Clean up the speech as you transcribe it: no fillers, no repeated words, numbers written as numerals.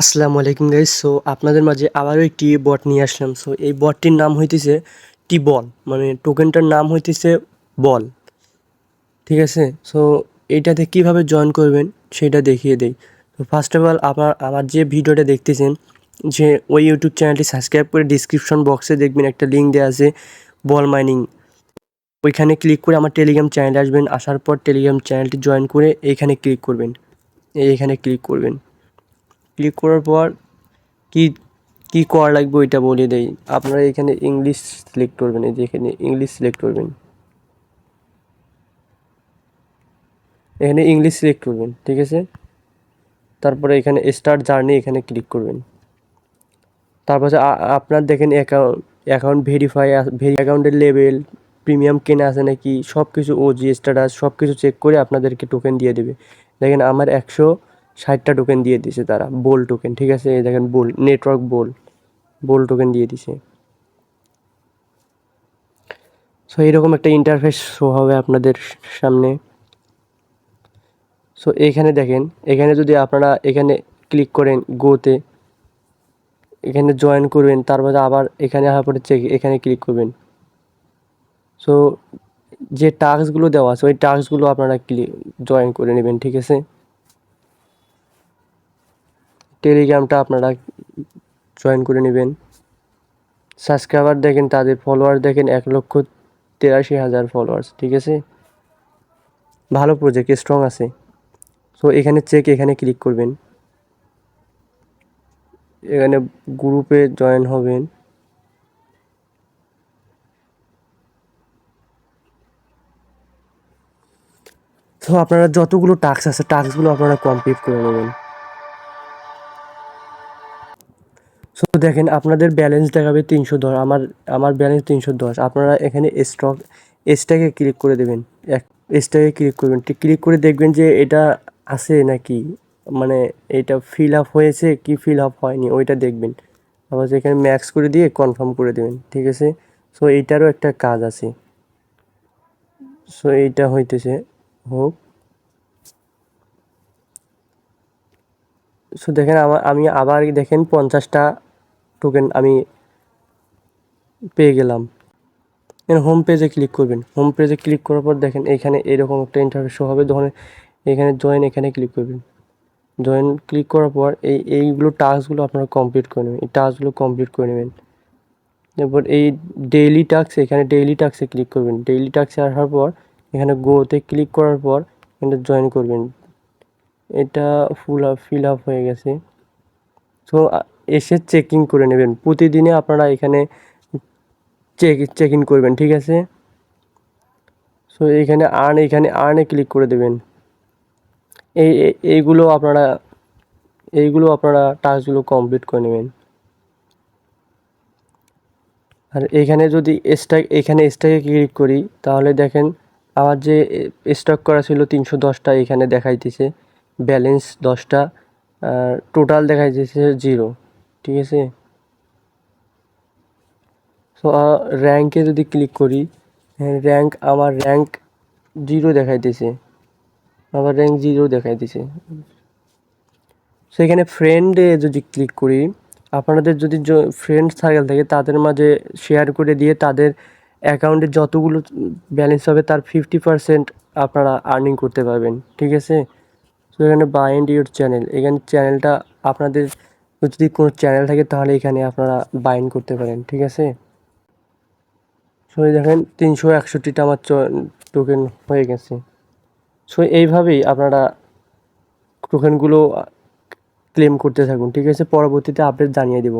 আসসালামু আলাইকুম guys. So আপনাদের মাঝে আবারও একটি বট নিয়ে আসলাম। সো এই বটটির নাম হইতেছে টি বল, মানে টোকেনটার নাম হইতেছে বল। ঠিক আছে, সো এইটাতে কিভাবে জয়েন করবেন সেটা দেখিয়ে দেই। তো ফার্স্ট অফ অল আমার যে ভিডিওটা দেখতেছেন, যে ওই ইউটিউব চ্যানেলটি সাবস্ক্রাইব করে ডিসক্রিপশন বক্সে দেখবেন একটা লিঙ্ক দেওয়া আছে বল মাইনিং। ওইখানে ক্লিক করে আমার টেলিগ্রাম চ্যানেলে আসবেন। আসার পর টেলিগ্রাম চ্যানেলটি জয়েন করে এইখানে ক্লিক করবেন। এইখানে ক্লিক করবেন। ক্লিক করার পর কি কি করা লাগবে ওইটা বলে দেই। আপনারা এখানে ইংলিশ সিলেক্ট করবেন, এই যে এখানে ইংলিশ সিলেক্ট করবেন, এখানে ইংলিশ সিলেক্ট করবেন। ঠিক আছে, তারপরে এখানে স্টার্ট জার্নি এখানে ক্লিক করবেন। তারপরে আপনার দেখেন অ্যাকাউন্ট ভেরিফাই, অ্যাকাউন্টের লেভেল, প্রিমিয়াম কেনা আছে নাকি, সব কিছু ওজি স্ট্যাটাস সব কিছু চেক করে আপনাদেরকে টোকেন দিয়ে দেবে। দেখেন আমার 160টা টোকেন দিয়ে দিছে তারা, বোল টোকেন। ঠিক আছে, এই দেখেন বোল নেটওয়ার্ক বোল টোকেন দিয়ে দিছে। সো এইরকম একটা ইন্টারফেস শো হবে আপনাদের সামনে। সো এইখানে দেখেন, এখানে যদি আপনারা এখানে ক্লিক করেন গোতে, এখানে জয়েন করবেন, তারপরে আবার এখানে আসার পরে এখানে ক্লিক করবেন। সো যে টাস্কগুলো দেওয়া আছে ওই টাস্কগুলো আপনারা জয়েন করে নেবেন। ঠিক আছে, টেলিগ্রামটা আপনারা জয়েন করে নেবেন। সাবস্ক্রাইবার দেখেন, তাদের ফলোয়ার দেখেন 1,83,000 ফলোয়ার্স। ঠিক আছে, ভালো প্রজেক্ট, স্ট্রং আছে। সো এখানে এখানে ক্লিক করবেন, এখানে গ্রুপে জয়েন হবেন। তো আপনারা যতগুলো টাস্ক আছে টাস্কগুলো আপনারা কমপ্লিট করে নেবেন। সো দেখেন আপনাদের ব্যালেন্স দেখাবে 310। আমার ব্যালেন্স 310। আপনারা এখানে স্টকে ক্লিক করে দেবেন। স্টকে ক্লিক করবেন। ক্লিক করে দেখবেন যে এটা আছে নাকি, মানে এটা ফিল আপ হয়েছে কি ফিল আপ হয়নি ওইটা দেখবেন। আবার এখানে ম্যাক্স করে দিয়ে কনফার্ম করে দেবেন। ঠিক আছে, সো এইটারও একটা কাজ আছে। সো এইটা হইতেছে হোক। সো দেখেন আমি আবার দেখেন 50টা টোকেন আমি পেয়ে গেলাম। হোম পেজে ক্লিক করবেন। হোম পেজে ক্লিক করার পর দেখেন এখানে এরকম একটা ইন্টারফেস শো হবে। তখন এখানে জয়েন এখানে ক্লিক করবেন। জয়েন ক্লিক করার পর এইগুলো টাস্কগুলো আপনারা কমপ্লিট করে নেবেন। এই টাস্কগুলো কমপ্লিট করে নেবেন। তারপর এই ডেইলি টাস্ক, এখানে ডেইলি টাস্কে ক্লিক করবেন। ডেইলি টাস্কে আসার পর এখানে গোতে ক্লিক করার পর এখানে জয়েন করবেন। এটা ফিল আপ হয়ে গেছে। সো এসে চেকিং করে নেবেন। প্রতিদিনে আপনারা এখানে চেক ইন করবেন। ঠিক আছে, সো এখানে আর্নে ক্লিক করে দেবেন। এইগুলো আপনারা টাস্কগুলো কমপ্লিট করে নেবেন। আর এখানে যদি স্টকে ক্লিক করি তাহলে দেখেন আমার যে স্টক করা ছিল 310টা এখানে দেখাইতেছে, ব্যালেন্স 10টা, টোটাল দেখাইতেছে 0। ঠিক আছে, সো র্যাঙ্কে যদি ক্লিক করি, আমার র্যাঙ্ক 0 দেখাইতেছে, আমার র্যাঙ্ক 0 দেখাইতেছে। সেখানে ফ্রেন্ডে যদি ক্লিক করি, আপনাদের যদি ফ্রেন্ড সার্কেল থাকে তাদের মাঝে শেয়ার করে দিয়ে তাদের অ্যাকাউন্টে যতগুলো ব্যালেন্স হবে তার 50% আপনারা আর্নিং করতে পারবেন। ঠিক আছে, তো এখানে বাইন্ড ইউর চ্যানেল, এখানে চ্যানেলটা আপনাদের যদি কোনো চ্যানেল থাকে তাহলে এখানে আপনারা বাইন্ড করতে পারেন। ঠিক আছে, সো দেখেন 361টা আমার টোকেন হয়ে গেছে। সো এইভাবেই আপনারা টোকেনগুলো ক্লেম করতে থাকুন। ঠিক আছে, পরবর্তীতে আপডেট জানিয়ে দেব।